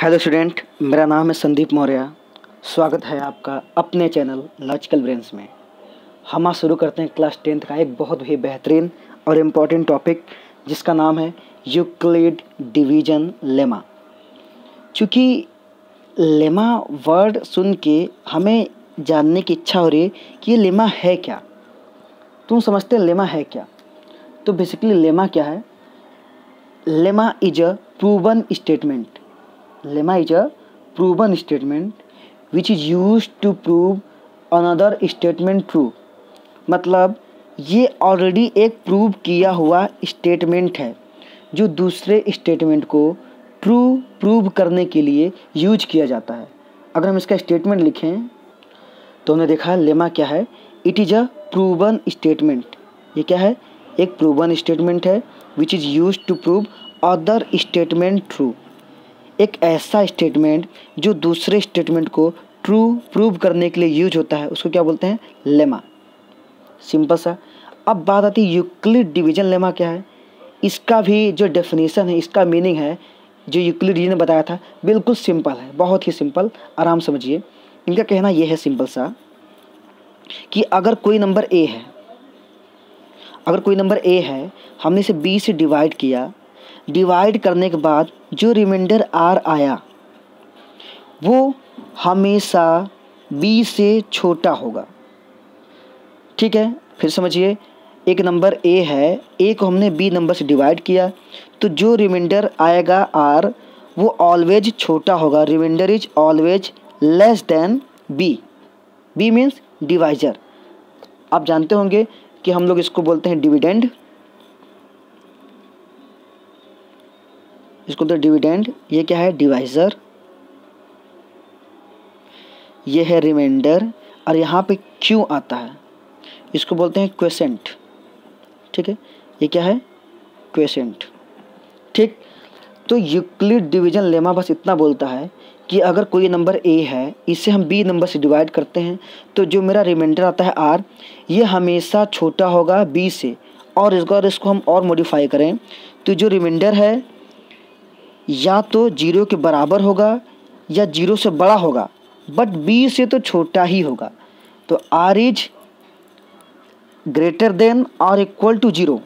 Hello student, मेरा नाम है संदीप मौर्य। स्वागत है आपका अपने चैनल लॉजिकल ब्रेन्स में। हम आज शुरू करते हैं क्लास 10th का एक बहुत ही बेहतरीन और इम्पॉर्टेंट टॉपिक जिसका नाम है यूक्लिड डिवीजन लेमा। चूँकि लेमा वर्ड सुन के हमें जानने की इच्छा हो रही है कि ये लेमा है क्या। तुम समझते हैं लेमा है क्या? तो बेसिकली लेमा क्या है? Lemma is a proven statement. Lemma is a proven statement which is used to prove another statement true। मतलब ये ऑलरेडी एक प्रूव किया हुआ स्टेटमेंट है जो दूसरे स्टेटमेंट को ट्रू प्रूव करने के लिए यूज किया जाता है। अगर हम इसका स्टेटमेंट लिखें तो हमने देखा लेमा क्या है। It is a proven statement. ये क्या है? एक प्रूवन स्टेटमेंट है which is use to prove other statement true. एक ऐसा स्टेटमेंट जो दूसरे स्टेटमेंट को ट्रू प्रूव करने के लिए यूज होता है, उसको क्या बोलते हैं? लेमा। सिंपल सा। अब बात आती है यूक्लिड डिवीजन लेमा क्या है। इसका भी जो डेफिनेशन है, इसका मीनिंग है जो यूक्लिड जी ने बताया था, बिल्कुल सिंपल है, बहुत ही सिंपल। आराम समझिए। इनका कहना यह है सिंपल सा कि अगर कोई नंबर ए है, हमने इसे बी से डिवाइड किया। डिवाइड करने के बाद जो रिमाइंडर आर आया वो हमेशा बी से छोटा होगा। ठीक है, फिर समझिए। एक नंबर ए है, ए को हमने बी नंबर से डिवाइड किया तो जो रिमाइंडर आएगा आर वो ऑलवेज छोटा होगा। Remainder is always less than b. B means divisor. आप जानते होंगे कि हम लोग इसको बोलते हैं डिविडेंड। इसको तो डिविडेंड। ये क्या है? डिवाइज़र। ये है रिमाइंडर और यहाँ पे क्यों आता है, इसको बोलते हैं क्वेसेंट। ठीक है, ये क्या है? क्वेसेंट। ठीक। तो यूक्लिड डिवीजन लेमा बस इतना बोलता है कि अगर कोई नंबर ए है, इसे हम बी नंबर से डिवाइड करते हैं तो जो मेरा रिमाइंडर आता है आर, ये हमेशा छोटा होगा बी से। और इसको हम और मॉडिफाई करें तो जो रिमाइंडर है या तो 0 के बराबर होगा या 0 से बड़ा होगा, बट b से तो छोटा ही होगा। तो r इज ग्रेटर देन और equal to 0।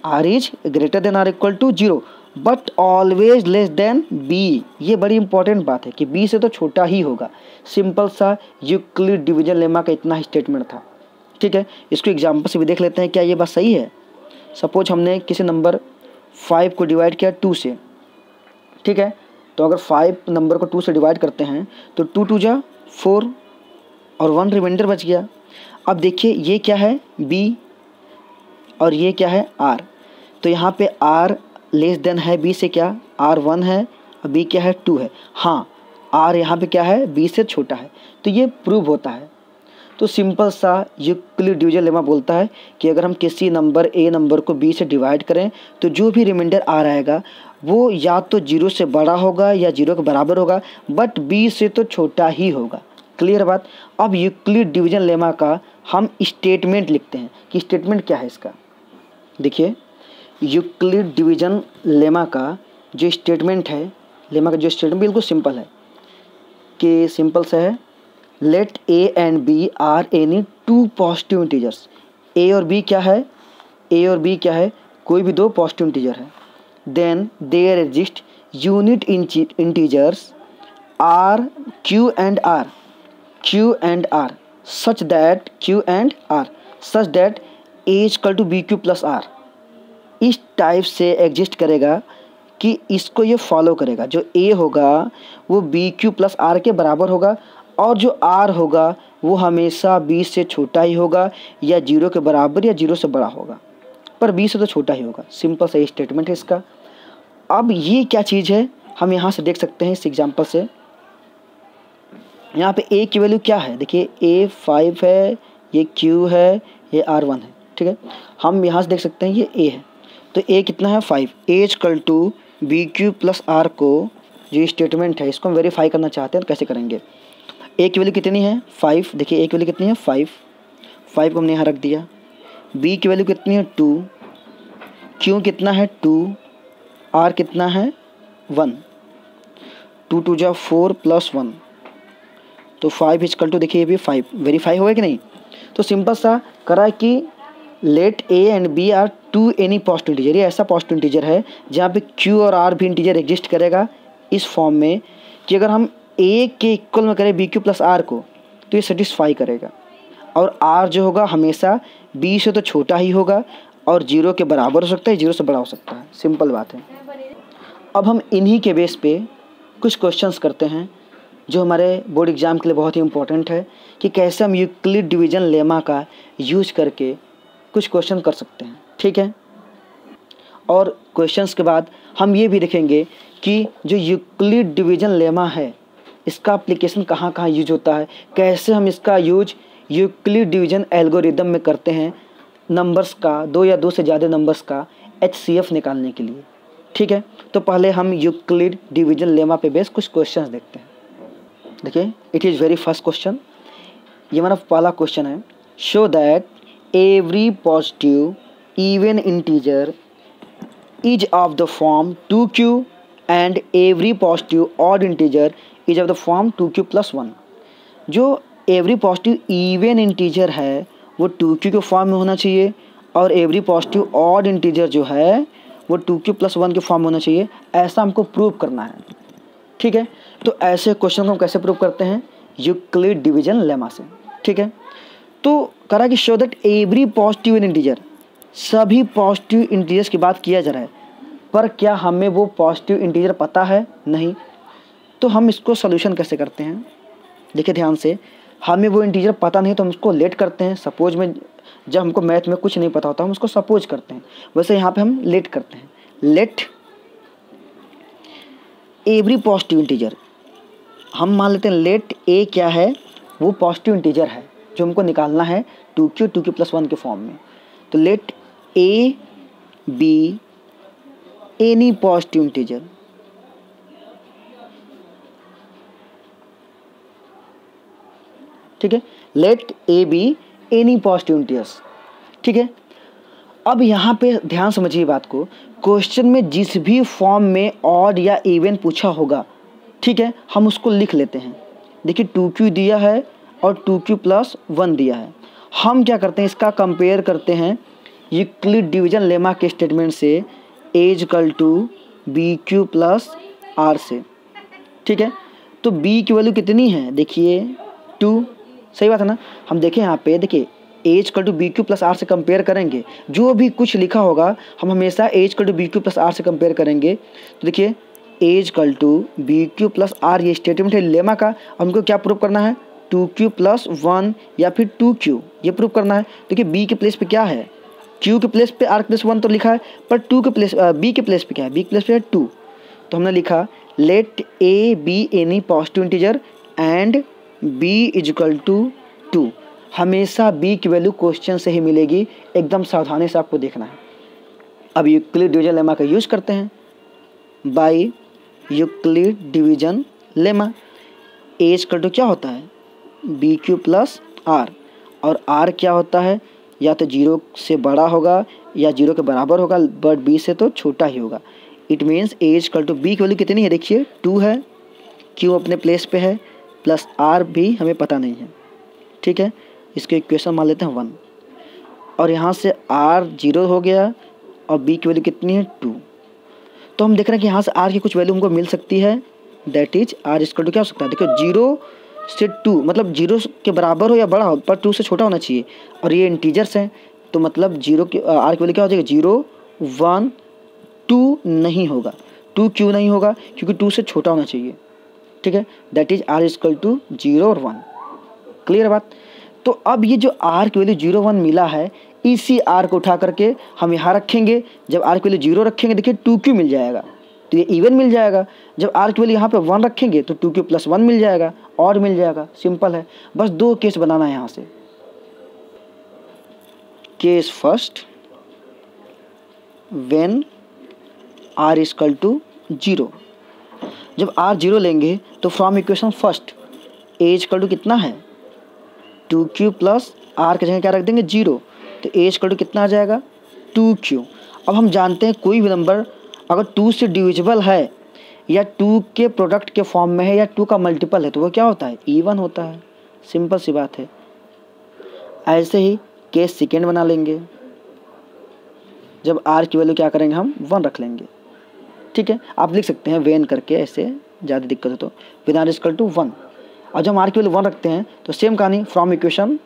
r is greater than और equal to 0 but always less than b। ये बड़ी इंपॉर्टेंट बात है कि b से तो छोटा ही होगा। सिंपल सा यूक्लिड डिवीजन लेमा का इतना ही स्टेटमेंट था। ठीक है, इसको एग्जाम्पल से भी देख लेते हैं क्या ये बात सही है। सपोज हमने किसी नंबर 5 को डिवाइड किया 2 से। ठीक है, तो अगर 5 नंबर को 2 से डिवाइड करते हैं तो 2 2 जा 4 और 1 रिमाइंडर बच गया। अब देखिए ये क्या है? b और ये क्या है? r। तो यहाँ पे r लेस देन है b से, क्या r 1 है और b क्या है? 2 है। हाँ, r यहाँ पे क्या है? b से छोटा है। तो ये प्रूव होता है। तो सिंपल सा यूक्लिड डिवीजन लेमा बोलता है कि अगर हम किसी नंबर ए नंबर को b से डिवाइड करें तो जो भी रिमाइंडर आ रहेगा वो या तो 0 से बड़ा होगा या 0 के बराबर होगा, बट b से तो छोटा ही होगा। क्लियर बात। अब यूक्लिड डिवीजन लेमा का हम स्टेटमेंट लिखते हैं कि स्टेटमेंट क्या है इसका। देखिए, यूक्लिड डिवीजन लेमा का जो स्टेटमेंट है, लेमा का जो स्टेटमेंट बिल्कुल सिंपल है कि सिंपल सा है। Let a and b are any two positive integers. a और b क्या है? a और b क्या है? कोई भी दो पॉजिटिव इंटीजर है। Then there exist unique integers r q and r such that q and r such that a equal to B Q plus r। इस टाइप से एग्जिस्ट करेगा कि इसको ये फॉलो करेगा। जो a होगा वो बी क्यू प्लस आर के बराबर होगा और जो r होगा वो हमेशा b से छोटा ही होगा या 0 के बराबर या 0 से बड़ा होगा, पर b से तो छोटा ही होगा। सिंपल सा स्टेटमेंट है इसका। अब ये क्या चीज़ है हम यहाँ से देख सकते हैं इस एग्जांपल से। यहाँ पे a की वैल्यू क्या है? देखिए a 5 है, ये q है, ये r 1 है। ठीक है, हम यहाँ से देख सकते हैं ये a है तो a कितना है? 5। a equal to B Q plus r को जो स्टेटमेंट है इसको हम वेरीफाई करना चाहते हैं तो कैसे करेंगे? a की वैल्यू कितनी है? 5। देखिए a की वैल्यू कितनी है? 5 को हमने यहाँ रख दिया। b की वैल्यू कितनी है? 2। q कितना है? 2। r कितना है? 1। 2 2 जा 4 प्लस 1, तो 5 इजकल टू देखिए ये भी 5 वेरीफाई होगा कि नहीं। तो सिंपल सा करा कि let a and b are two any positive integer, ये ऐसा पॉजिटिव इंटीजर है जहाँ पे क्यू और आर भी इंटीजर एग्जिस्ट करेगा इस फॉर्म में कि अगर हम ए के इक्वल में करें बी क्यू प्लस आर को तो ये सेटिस्फाई करेगा, और आर जो होगा हमेशा बी से तो छोटा ही होगा और 0 के बराबर हो सकता है, 0 से बड़ा हो सकता है। सिंपल बात है। अब हम इन्हीं के बेस पे कुछ क्वेश्चंस करते हैं जो हमारे बोर्ड एग्ज़ाम के लिए बहुत ही इंपॉर्टेंट है कि कैसे हम यूक्लिड डिवीजन लेमा का यूज करके कुछ क्वेश्चन कर सकते हैं, ठीक है। और क्वेश्चंस के बाद हम ये भी देखेंगे कि जो यूक्लिड डिवीजन लेमा है इसका एप्लीकेशन कहाँ कहाँ यूज होता है, कैसे हम इसका यूज यूक्लिड डिवीजन एल्गोरिदम में करते हैं नंबर्स का, 2 या 2 से ज़्यादा नंबर्स का HCF निकालने के लिए, ठीक है। तो पहले हम यूक्लिड डिवीजन लेमा पे बेस कुछ क्वेश्चंस देखते हैं। देखिए it is very first question, ये हमारा पहला क्वेश्चन है। Show that every positive even integer is of the form 2q and every positive odd integer is of the form 2q plus 1। जो एवरी पॉजिटिव इवन इंटीजर है वो 2q के form में होना चाहिए और एवरी पॉजिटिव ऑड इंटीजर जो है वो 2q प्लस 1 के फॉर्म में होना चाहिए, ऐसा हमको प्रूव करना है, ठीक है। तो ऐसे क्वेश्चन को हम कैसे प्रूव करते हैं, यूक्लिड डिवीजन लेमा से, ठीक है। तो करा कि show that every positive integer, सभी पॉजिटिव इंटीजर्स की बात किया जा रहा है, पर क्या हमें वो पॉजिटिव इंटीजर पता है, नहीं। तो हम इसको सोल्यूशन कैसे करते हैं, देखिए ध्यान से, हमें वो इंटीजर पता नहीं तो हम उसको लेट करते हैं। सपोज में जब हमको मैथ में कुछ नहीं पता होता हम उसको सपोज करते हैं, वैसे यहाँ पे हम लेट करते हैं। लेट एवरी पॉजिटिव इंटीजर, हम मान लेते हैं लेट ए क्या है, वो पॉजिटिव इंटीजर है जो हमको निकालना है 2q प्लस 1 के फॉर्म में। तो let a b any positive integer, ठीक है। Let a b any positive integers, ठीक है। अब यहाँ पे ध्यान समझिए बात को, क्वेश्चन में जिस भी फॉर्म में ऑड या इवन पूछा होगा, ठीक है, हम उसको लिख लेते हैं। देखिए 2q दिया है और 2q प्लस 1 दिया है। हम क्या करते हैं, इसका कंपेयर करते हैं यूक्लिड डिवीजन लेमा के स्टेटमेंट से A equal to B Q plus R से, ठीक है। तो b की वैल्यू कितनी है, देखिए 2, सही बात है ना। हम देखें यहाँ पे, देखिए A equal to B Q plus R से कंपेयर करेंगे, जो भी कुछ लिखा होगा हम हमेशा A equal to B Q plus R से कंपेयर करेंगे। तो देखिए A equal to B Q plus R ये स्टेटमेंट है लेमा का, हमको क्या प्रूव करना है, 2q प्लस 1 या फिर 2q, ये प्रूव करना है। देखिए बी के प्लेस पे क्या है, q के प्लेस पे r प्लस 1 तो लिखा है, पर b के प्लेस पे क्या है, b के प्लेस पे है 2। तो हमने लिखा let a b any positive integer and b is equal to 2। हमेशा b की वैल्यू क्वेश्चन से ही मिलेगी, एकदम सावधानी से आपको देखना है। अब यूक्लिड डिवीजन लेमा का यूज करते हैं by Euclid division lemma. A equal to क्या होता है, बी क्यू प्लस आर, और आर क्या होता है, या तो 0 से बड़ा होगा या 0 के बराबर होगा, बट बी से तो छोटा ही होगा। It means a equal to b की वैल्यू कितनी है, देखिए 2 है, क्यू अपने प्लेस पे है, प्लस आर भी हमें पता नहीं है, ठीक है। इसके इक्वेशन मान लेते हैं 1, और यहाँ से आर 0 हो गया और बी की वैल्यू कितनी है 2। तो हम देख रहे हैं कि यहाँ से आर की कुछ वैल्यू हमको मिल सकती है, that is r equal to क्या हो सकता है, देखो 0 से 2, मतलब 0 के बराबर हो या बड़ा हो, पर 2 से छोटा होना चाहिए, और ये इंटीजर्स हैं तो मतलब 0 की आर की वैल्यू क्या हो जाएगी, 0 1 2 नहीं होगा। 2 क्यों नहीं होगा, क्योंकि 2 से छोटा होना चाहिए, ठीक है। That is r equal to 0 और 1, क्लियर बात। तो अब ये जो आर की वैल्यू 0 1 मिला है, इसी आर को उठा करके हम यहाँ रखेंगे। जब आर की वैल्यू 0 रखेंगे, देखिए 2q मिल जाएगा, तो ये इवन मिल जाएगा। जब आर की वैल्यू यहाँ पे 1 रखेंगे तो 2q प्लस 1 मिल जाएगा, और मिल जाएगा। सिंपल है, बस 2 केस बनाना है यहाँ से। Case first, when r equal to 0। जब आर 0 लेंगे तो from equation first a equal to कितना है, 2q प्लस आर की जगह क्या रख देंगे 0, तो ए इक्वल टू कितना आ जाएगा 2q। अब हम जानते हैं कोई भी नंबर अगर 2 से डिविजिबल है या 2 के प्रोडक्ट के फॉर्म में है या 2 का मल्टीपल है तो वो क्या होता है, इवन होता है। सिंपल सी बात है। ऐसे ही केस सेकेंड बना लेंगे, जब r की वैल्यू क्या करेंगे हम 1 रख लेंगे। ठीक है, आप लिख सकते हैं वेन करके, ऐसे ज़्यादा दिक्कत हो तो विद r इक्वल टू 1। और जब हम r की वैल्यू 1 रखते हैं तो सेम कहानी फ्रॉम इक्वेशन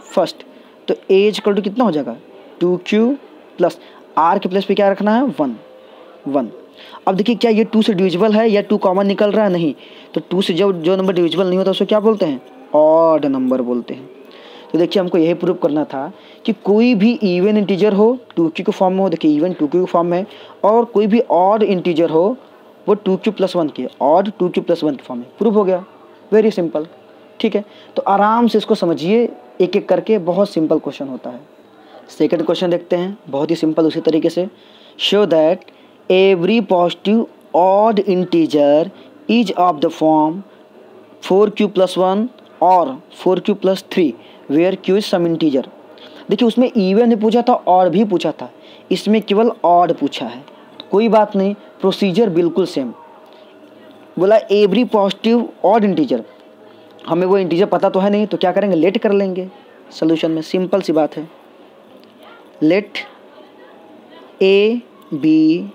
फर्स्ट, तो a इक्वल टू कितना हो जाएगा 2q प्लस r के प्लेस पे क्या रखना है 1। अब देखिए क्या ये 2 से डिविजिबल है या 2 कॉमन निकल रहा है, नहीं। तो 2 से जो नंबर डिविजिबल नहीं होता उसको क्या बोलते हैं, ऑड नंबर बोलते हैं। तो देखिए हमको यही प्रूव करना था कि कोई भी इवन इंटीजर हो 2q के फॉर्म में हो, देखिए इवन 2q के फॉर्म में है, और कोई भी ऑड इंटीजर हो वो 2q प्लस 1 के, ऑड 2q प्लस 1 के फॉर्म में। प्रूव हो गया, वेरी सिंपल। ठीक है, तो आराम से इसको समझिए एक एक करके, बहुत सिंपल क्वेश्चन होता है। सेकंड क्वेश्चन देखते हैं, बहुत ही सिंपल उसी तरीके से। Show that every positive odd integer is of the form 4q plus 1 और 4q plus 3 where q is some integer. देखिए उसमें इवन भी पूछा था और भी पूछा था, इसमें केवल ऑड पूछा है। कोई बात नहीं, प्रोसीजर बिल्कुल सेम। बोला एवरी पॉजिटिव ऑड इंटीजर, हमें वो इंटीजर पता तो है नहीं, तो क्या करेंगे, लेट कर लेंगे सोल्यूशन में। सिंपल सी बात है, let a b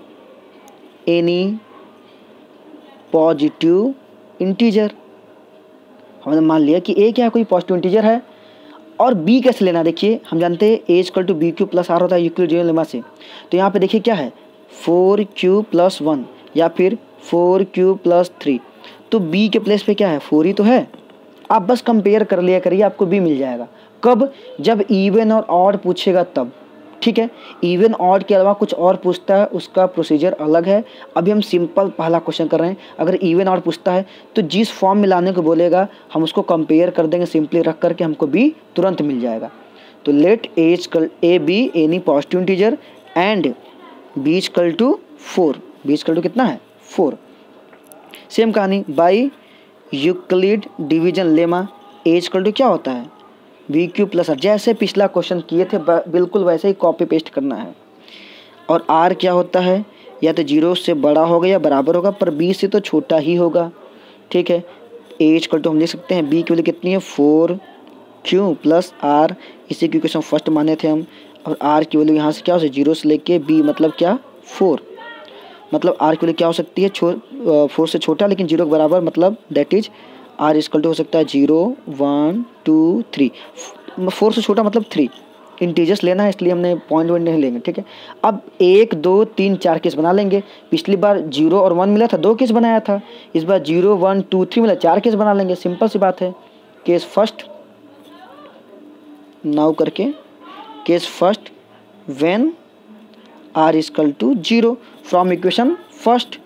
any positive integer. हमने मान लिया कि ए क्या है, कोई पॉजिटिव इंटीजर है। और बी कैसे लेना, देखिए हम जानते हैं A equal to B Q plus R होता है यूक्लिडियन लेमा से। तो यहाँ पे देखिए क्या है 4q प्लस 1 या फिर 4q प्लस 3, तो बी के प्लेस पे क्या है 4 ही तो है। आप बस कंपेयर कर लिया करिए, आपको बी मिल जाएगा। कब, जब इवन और ऑड पूछेगा तब। ठीक है, इवन ऑड के अलावा कुछ और पूछता है उसका प्रोसीजर अलग है। अभी हम सिंपल पहला क्वेश्चन कर रहे हैं। अगर इवन ऑड पूछता है तो जिस फॉर्म में लाने को बोलेगा हम उसको कंपेयर कर देंगे, सिंपली रख करके हमको बी तुरंत मिल जाएगा। तो let a b any positive integer and b equal to 4। B equal to कितना है 4। सेम कहानी by Euclid division lemma, a equal to क्या होता है बी क्यू प्लस आर। जैसे पिछला क्वेश्चन किए थे बिल्कुल वैसे ही कॉपी पेस्ट करना है। और आर क्या होता है, या तो 0 से बड़ा होगा या बराबर होगा, पर बी से तो छोटा ही होगा। ठीक है, ए इक्वल टू हम लिख सकते हैं बी की वैल्यू कितनी है 4q प्लस आर, इसी की क्वेश्चन फर्स्ट माने थे हम। और आर की वैल्यू यहाँ से क्या हो सकती है 0 से लेके बी मतलब क्या 4, मतलब आर की वैल्यू क्या हो सकती है 4 से छोटा लेकिन 0 के बराबर, मतलब that is r equal to हो सकता है 0 1 2 3। 4 से छोटा मतलब 3। इंटीजर्स लेना है इसलिए हमने पॉइंट नहीं लेंगे। ठीक है, अब 1 2 3 4 केस बना लेंगे। पिछली बार 0 और 1 मिला था, 2 केस बनाया था। इस बार 0 1 2 3 मिला, 4 केस बना लेंगे। सिंपल सी बात है। केस फर्स्ट नाउ करके, case first when r equal to 0 from equation first.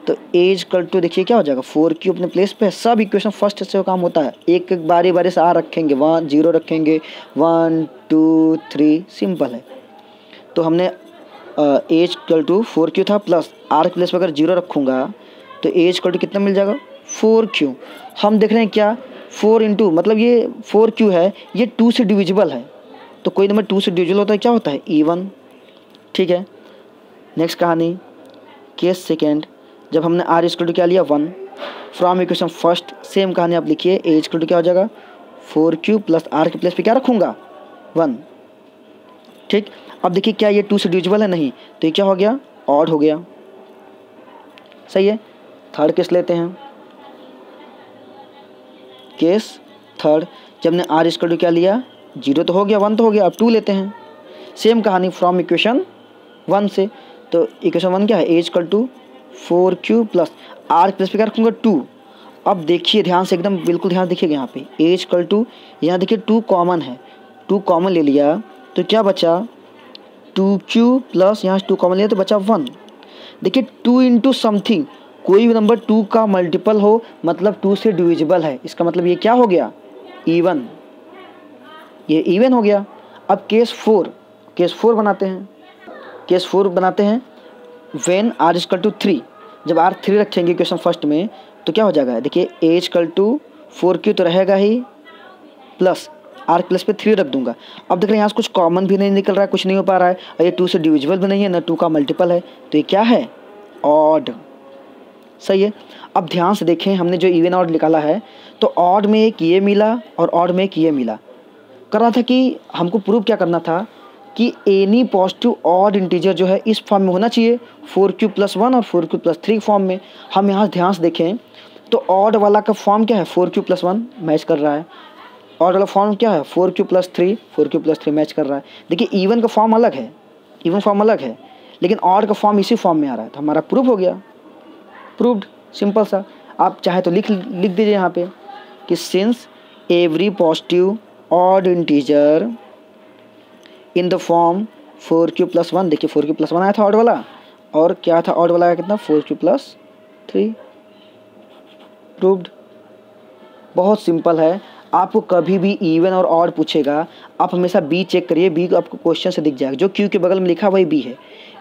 तो ए इक्वल टू देखिए क्या हो जाएगा 4q अपने प्लेस पे। सब इक्वेशन फर्स्ट से काम होता है, एक एक बारी बारी से आर रखेंगे, 1 0 रखेंगे, 1 2 3, सिंपल है। तो हमने ए इक्वल टू 4q था प्लस आर के प्लेस पे अगर 0 रखूँगा तो ए इक्वल टू कितना मिल जाएगा 4q। हम देख रहे हैं क्या 4 इंटू मतलब ये 4q है, ये 2 से डिविजिबल है। तो कोई नंबर 2 से डिविजिबल होता है क्या होता है इवन। ठीक है, नेक्स्ट कहानी केस सेकेंड, जब हमने आर इक्वल टू क्या लिया 1 फ्रॉम इक्वेशन फर्स्ट। सेम कहानी आप लिखिए, ए इक्वल टू क्या हो जाएगा 4q प्लस आर के प्लेस पे क्या रखूँगा 1। ठीक, अब देखिए क्या ये 2 से डिविजिबल है, नहीं, तो ये क्या हो गया ऑड हो गया। सही है, थर्ड केस लेते हैं। केस थर्ड, जब हमने आर इक्वल टू क्या लिया 0 तो हो गया, 1 तो हो गया, अब 2 लेते हैं। सेम कहानी फ्रॉम इक्वेशन 1 से। तो इक्वेशन 1 क्या है A equal to 4q plus R plus पे क्या रखूँगा 2। अब देखिए ध्यान से, एकदम बिल्कुल ध्यान देखिएगा यहाँ पे ए इक्वल टू, यहाँ देखिए 2 कॉमन है, 2 कॉमन ले लिया तो क्या बचा 2q प्लस यहाँ से 2 कॉमन लिया तो बचा 1। देखिए 2 इंटू समथिंग, कोई भी नंबर 2 का मल्टीपल हो मतलब 2 से डिविजिबल है, इसका मतलब ये क्या हो गया इवन, ये इवन हो गया। अब केस 4 बनाते हैं। केस 4 बनाते हैं व्हेन आर इक्वल टू 3। जब आर 3 रखेंगे क्वेश्चन फर्स्ट में तो क्या हो जाएगा, देखिए ए इक्वल टू 4q तो रहेगा ही, प्लस आर प्लस पे 3 रख दूंगा। अब देख रहे हैं यहाँ से कुछ कॉमन भी नहीं निकल रहा है, कुछ नहीं हो पा रहा है, और ये 2 से डिविजिबल भी नहीं है, ना 2 का मल्टीपल है, तो ये क्या है ऑड। सही है। अब ध्यान से देखें, हमने जो इवन ऑड निकाला है तो ऑड में एक ये मिला और ऑड में एक ये मिला। कर रहा था कि हमको प्रूव क्या करना था कि एनी पॉजिटिव ऑड इंटीजर जो है इस फॉर्म में होना चाहिए, 4q + 1 और 4q + 3 फॉर्म में। हम यहाँ ध्यान से देखें तो ऑड वाला का फॉर्म क्या है, 4q + 1 मैच कर रहा है। ऑड वाला फॉर्म क्या है, 4q + 3, 4q + 3 मैच कर रहा है। देखिए इवन का फॉर्म अलग है, इवन फॉर्म अलग है, लेकिन ऑड का फॉर्म इसी फॉर्म में आ रहा है, तो हमारा प्रूफ हो गया, प्रूव्ड, सिंपल सा। आप चाहे तो लिख दीजिए यहाँ पे कि since every positive odd integer in the form 4q + 1, देखिए 4q + 1 आया था ऑड वाला, और क्या था ऑड वाला का कितना, 4q + 3, प्रूव्ड। बहुत सिंपल है। आपको कभी भी इवन और ऑड पूछेगा, आप हमेशा बी चेक करिए, बी आपको क्वेश्चन से दिख जाएगा, जो क्यू के बगल में लिखा वही बी है,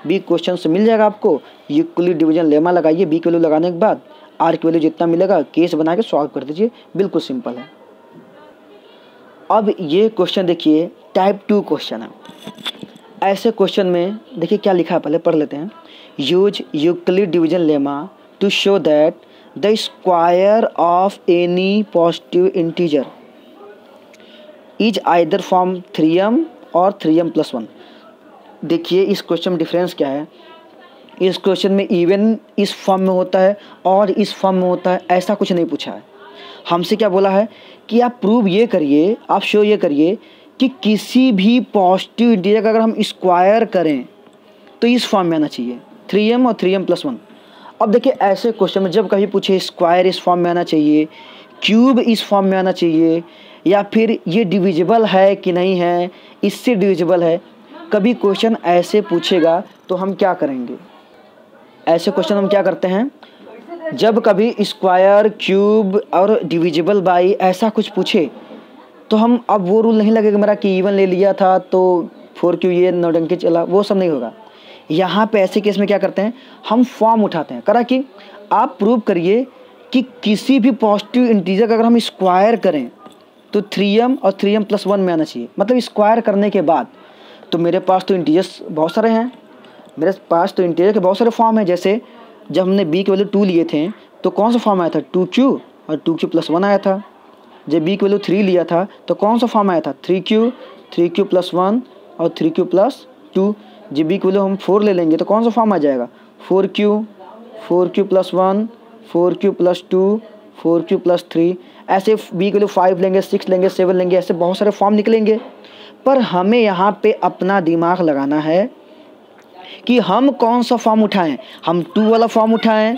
बी क्वेश्चन से मिल जाएगा आपको। यूक्लिड डिवीजन लेमा लगाइए, बी की वैल्यू लगाने के बाद आर की वैल्यू जितना मिलेगा केस बना के सॉल्व कर दीजिए, बिल्कुल सिंपल है। अब ये क्वेश्चन देखिए टाइप 2 क्वेश्चन है। ऐसे क्वेश्चन में देखिए क्या लिखा है, पहले पढ़ लेते हैं। Use Euclid division lemma to show that the square of any positive integer is either form 3m और 3m + 1। देखिए इस क्वेश्चन में डिफरेंस क्या है, इस क्वेश्चन में इवन इस फॉर्म में होता है और इस फॉर्म में होता है, ऐसा कुछ नहीं पूछा है। हमसे क्या बोला है कि आप प्रूव ये करिए, आप शो ये करिए कि किसी भी पॉजिटिव इंटीजर का अगर हम स्क्वायर करें तो इस फॉर्म में आना चाहिए, 3m और 3m + 1। अब देखिए ऐसे क्वेश्चन में जब कभी पूछे स्क्वायर इस फॉर्म में आना चाहिए, क्यूब इस फॉर्म में आना चाहिए, या फिर ये डिविजिबल है कि नहीं है, इससे डिविजिबल है, कभी क्वेश्चन ऐसे पूछेगा तो हम क्या करेंगे, ऐसे क्वेश्चन हम क्या करते हैं, जब कभी स्क्वायर क्यूब और डिविजिबल बाई ऐसा कुछ पूछे तो हम अब वो रूल नहीं लगेगा मेरा कि इवन ले लिया था तो 4q ये नौटंकी चला, वो सब नहीं होगा। यहाँ पे ऐसे केस में क्या करते हैं, हम फॉर्म उठाते हैं। करा कि आप प्रूव करिए कि किसी भी पॉजिटिव इंटीजर का अगर हम स्क्वायर करें तो 3m और 3m + 1 में आना चाहिए। मतलब स्क्वायर करने के बाद तो मेरे पास तो इंटीजर्स बहुत सारे हैं, मेरे पास तो इंटीजर के बहुत सारे फॉर्म हैं। जैसे जब हमने b की वैल्यू 2 लिए थे तो कौन सा फॉर्म आया था, 2q और 2q + 1 आया था। जब b की वैल्यू 3 लिया था तो कौन सा फॉर्म आया था, 3q, 3q + 1 और 3q + 2। जब b की वैल्यू हम 4 ले लेंगे तो कौन सा फॉर्म आ जाएगा, 4q, 4q + 1, 4q + 2, 4q + 3। ऐसे b की वैल्यू 5 लेंगे, 6 लेंगे, 7 लेंगे, ऐसे बहुत सारे फॉर्म निकलेंगे। पर हमें यहाँ पे अपना दिमाग लगाना है कि हम कौन सा फॉर्म उठाएं, हम 2 वाला फॉर्म उठाएं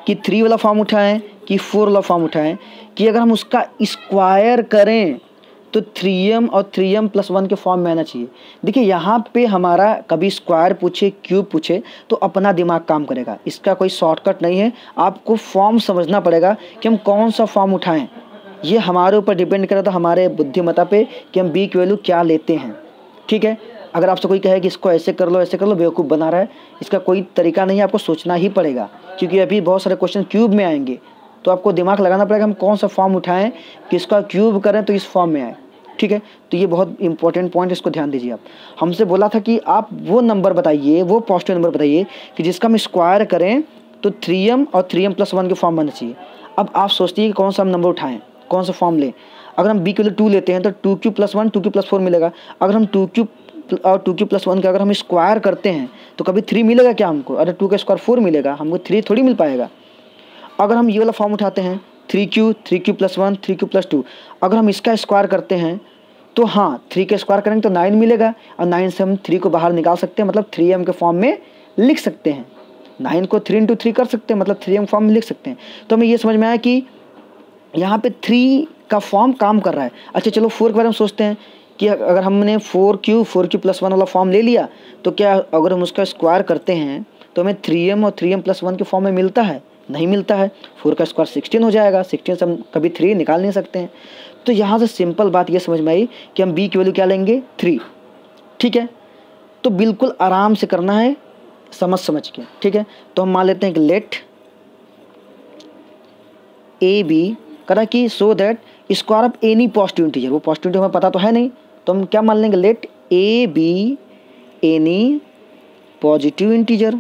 कि 3 वाला फॉर्म उठाएं कि 4 वाला फॉर्म उठाएं, कि अगर हम उसका स्क्वायर करें तो 3m और 3m + 1 के फॉर्म में आना चाहिए। देखिए यहाँ पे हमारा कभी स्क्वायर पूछे, क्यूब पूछे तो अपना दिमाग काम करेगा, इसका कोई शॉर्टकट नहीं है। आपको फॉर्म समझना पड़ेगा कि हम कौन सा फॉर्म उठाएं, ये हमारे ऊपर डिपेंड करता है, हमारे बुद्धिमत्ता पे कि हम b की वैल्यू क्या लेते हैं। ठीक है, अगर आपसे कोई कहे कि इसको ऐसे कर लो, ऐसे कर लो, बेवकूफ़ बना रहा है, इसका कोई तरीका नहीं है, आपको सोचना ही पड़ेगा। क्योंकि अभी बहुत सारे क्वेश्चन क्यूब में आएंगे तो आपको दिमाग लगाना पड़ेगा हम कौन सा फॉर्म उठाएं कि इसका क्यूब करें तो इस फॉर्म में आए। ठीक है, तो ये बहुत इंपॉर्टेंट पॉइंट, इसको ध्यान दीजिए। आप हमसे बोला था कि आप वो नंबर बताइए, वो पॉजिटिव नंबर बताइए कि जिसका हम स्क्वायर करें तो 3m और 3m + 1 के फॉर्म बनना चाहिए। अब आप सोचते हैं कि कौन सा हम नंबर उठाएं, कौन सा फॉर्म लें। अगर हम b के लिए 2 लेते हैं तो 2q + 1, 2q + 4 मिलेगा। अगर हम 2q और 2q + 1 का अगर हम स्क्वायर करते हैं तो कभी 3 मिलेगा क्या हमको, अरे 2 का स्क्वायर 4 मिलेगा, हमको 3 थोड़ी मिल पाएगा। अगर हम ये वाला फॉर्म उठाते हैं 3q, 3q + 1, 3q + 2, अगर हम इसका स्क्वायर करते हैं तो हाँ 3 का स्क्वायर करेंगे तो 9 मिलेगा, और 9 से हम 3 को बाहर निकाल सकते हैं, मतलब 3m के फॉर्म में लिख सकते हैं। 9 को 3 × 3 कर सकते हैं, मतलब 3m फॉर्म में लिख सकते हैं। तो हमें ये समझ में आया कि यहाँ पे 3 का फॉर्म काम कर रहा है। अच्छा चलो 4 के बारे में सोचते हैं कि अगर हमने 4q + 1 वाला फॉर्म ले लिया तो क्या अगर हम उसका स्क्वायर करते हैं तो हमें 3m और 3m + 1 के फॉर्म में मिलता है, नहीं मिलता है। 4 का स्क्वायर 16 हो जाएगा, 16 से हम कभी 3 निकाल नहीं सकते हैं। तो यहाँ से सिंपल बात ये समझ में आई कि हम b की वैल्यू क्या लेंगे, 3। ठीक है, तो बिल्कुल आराम से करना है, समझ के। ठीक है, तो हम मान लेते हैं कि लेट ए बी करा कि so that square of any positive integer, वो पॉजिटिव इंटीजर हमें पता तो है नहीं, तो हम क्या मान लेंगे, let a b any positive integer.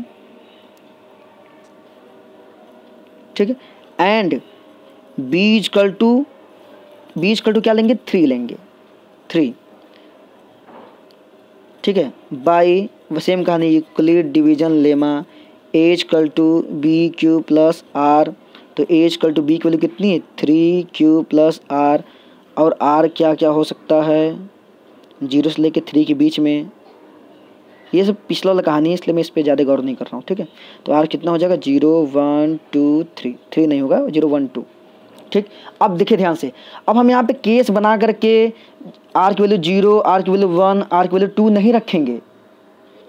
ठीक है। एंड बी इजकल टू क्या लेंगे, 3 लेंगे, 3, ठीक है। बाई सेम कहानी Euclid division lemma a equal to B Q plus r, तो ए इजकल टू बी की वैल्यू कितनी है 3q प्लस आर, और आर क्या क्या हो सकता है 0 से लेके 3 के बीच में। ये सब पिछला वाला कहानी है इसलिए मैं इस पर ज़्यादा गौर नहीं कर रहा हूँ, ठीक है। तो आर कितना हो जाएगा 0 1 2 3, 3 नहीं होगा 0 1 2, ठीक। अब देखिए ध्यान से, अब हम यहाँ पे केस बना करके आर की वैल्यू 0, आर की वैल्यू 1, आर की वैल्यू 2 नहीं रखेंगे,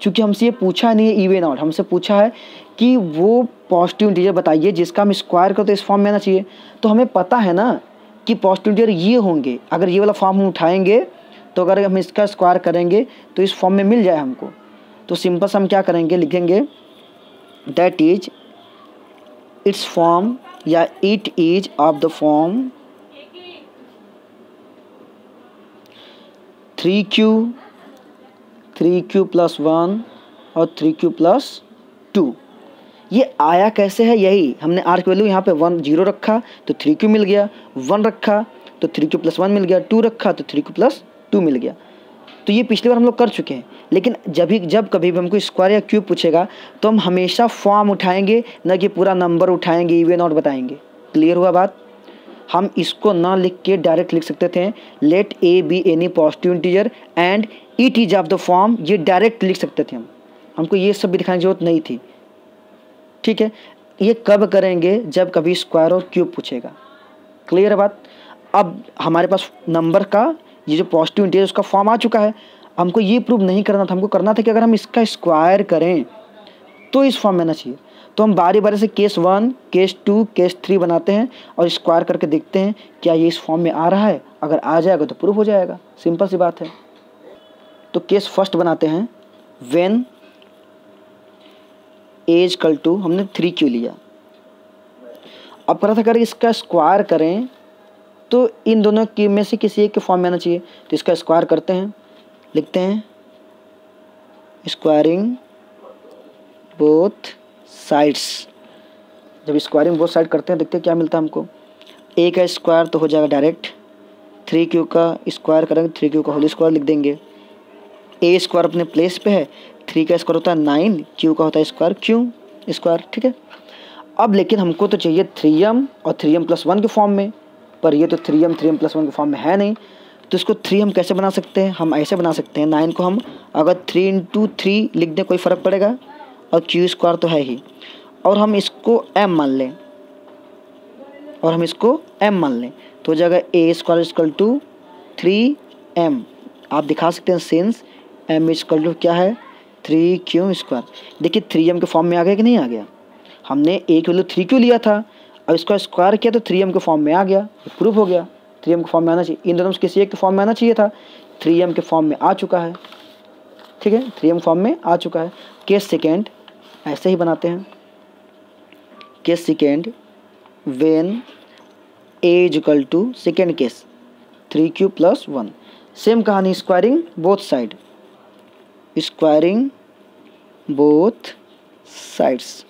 क्योंकि हमसे ये पूछा नहीं है इवन ऑड, हमसे पूछा है कि वो पॉजिटिव इंटीजर बताइए जिसका हम स्क्वायर करो तो इस फॉर्म में आना चाहिए। तो हमें पता है ना कि पॉजिटिव इंटीजर ये होंगे, अगर ये वाला फॉर्म हम उठाएंगे तो अगर हम इसका स्क्वायर करेंगे तो इस फॉर्म में मिल जाए हमको। तो सिंपल से हम क्या करेंगे, लिखेंगे दैट इज इट्स फॉर्म या it is of the form 3q plus 1 और 3q प्लस 2। ये आया कैसे है, यही हमने आर की वैल्यू यहाँ पे 1 0 रखा तो 3q मिल गया, 1 रखा तो 3q प्लस 1 मिल गया, 2 रखा तो 3q प्लस 2 मिल गया। तो ये पिछली बार हम लोग कर चुके हैं, लेकिन जब कभी भी हमको स्क्वायर या क्यूब पूछेगा तो हम हमेशा फॉर्म उठाएंगे, न कि पूरा नंबर उठाएंगे, इवन ऑड बताएंगे। क्लियर हुआ बात। हम इसको ना लिख के डायरेक्ट लिख सकते थे let a b any positive integer and it is of the form, ये डायरेक्ट लिख सकते थे हम, हमको ये सब भी दिखाने की जरूरत नहीं थी, ठीक है। ये कब करेंगे, जब कभी स्क्वायर और क्यूब पूछेगा। क्लियर है बात। अब हमारे पास नंबर का ये जो पॉजिटिव इंटीजर उसका फॉर्म आ चुका है, हमको ये प्रूव नहीं करना था, हमको करना था कि अगर हम इसका स्क्वायर करें तो इस फॉर्म में आना चाहिए। तो हम बारी बारी से केस 1, केस 2, केस 3 बनाते हैं और स्क्वायर करके देखते हैं क्या ये इस फॉर्म में आ रहा है। अगर आ जाएगा तो प्रूफ हो जाएगा, सिंपल सी बात है। तो केस फर्स्ट बनाते हैं, व्हेन ए इक्वल टू, हमने 3q लिया, अब करा था अगर इसका स्क्वायर करें तो इन दोनों की में से किसी एक के फॉर्म में आना चाहिए। तो इसका स्क्वायर करते हैं, लिखते हैं स्क्वायरिंग बोथ साइड्स। जब स्क्वायरिंग बोथ साइड करते हैं देखते हैं क्या मिलता है हमको। ए का स्क्वायर तो हो जाएगा डायरेक्ट, 3q का स्क्वायर करेंगे 3q का होल स्क्वायर लिख देंगे। ए स्क्वायर अपने प्लेस पे है, 3 का स्क्वायर होता है 9, q का होता है स्क्वायर क्यू स्क्वायर, ठीक है। अब लेकिन हमको तो चाहिए 3m और 3m प्लस 1 के फॉर्म में, पर ये तो 3m प्लस 1 के फॉर्म में है नहीं। तो इसको 3 हम कैसे बना सकते हैं, हम ऐसे बना सकते हैं 9 को हम अगर 3 × 3 लिख दें कोई फ़र्क पड़ेगा, और क्यू स्क्वायर तो है ही, और हम इसको m मान लें, तो हो जाएगा ए स्क्वायर इक्वल टू 3m। आप दिखा सकते हैं सिंस m इक्वल टू क्या है 3q स्क्वायर। देखिए 3m के फॉर्म में आ गया कि नहीं आ गया। हमने ए की वैल्यू 3q लिया था, अब इसका स्क्वायर किया तो 3m के फॉर्म में आ गया, प्रूफ हो गया। 3m के फॉर्म में आना चाहिए, इन दोनों में किसी एक के फॉर्म में आना चाहिए था, 3m के फॉर्म में आ चुका है, ठीक है, 3m फॉर्म में आ चुका है। केस सेकेंड ऐसे ही बनाते हैं, case second when A is equal to, second case 3q plus 1, same कहानी squaring both side, squaring both sides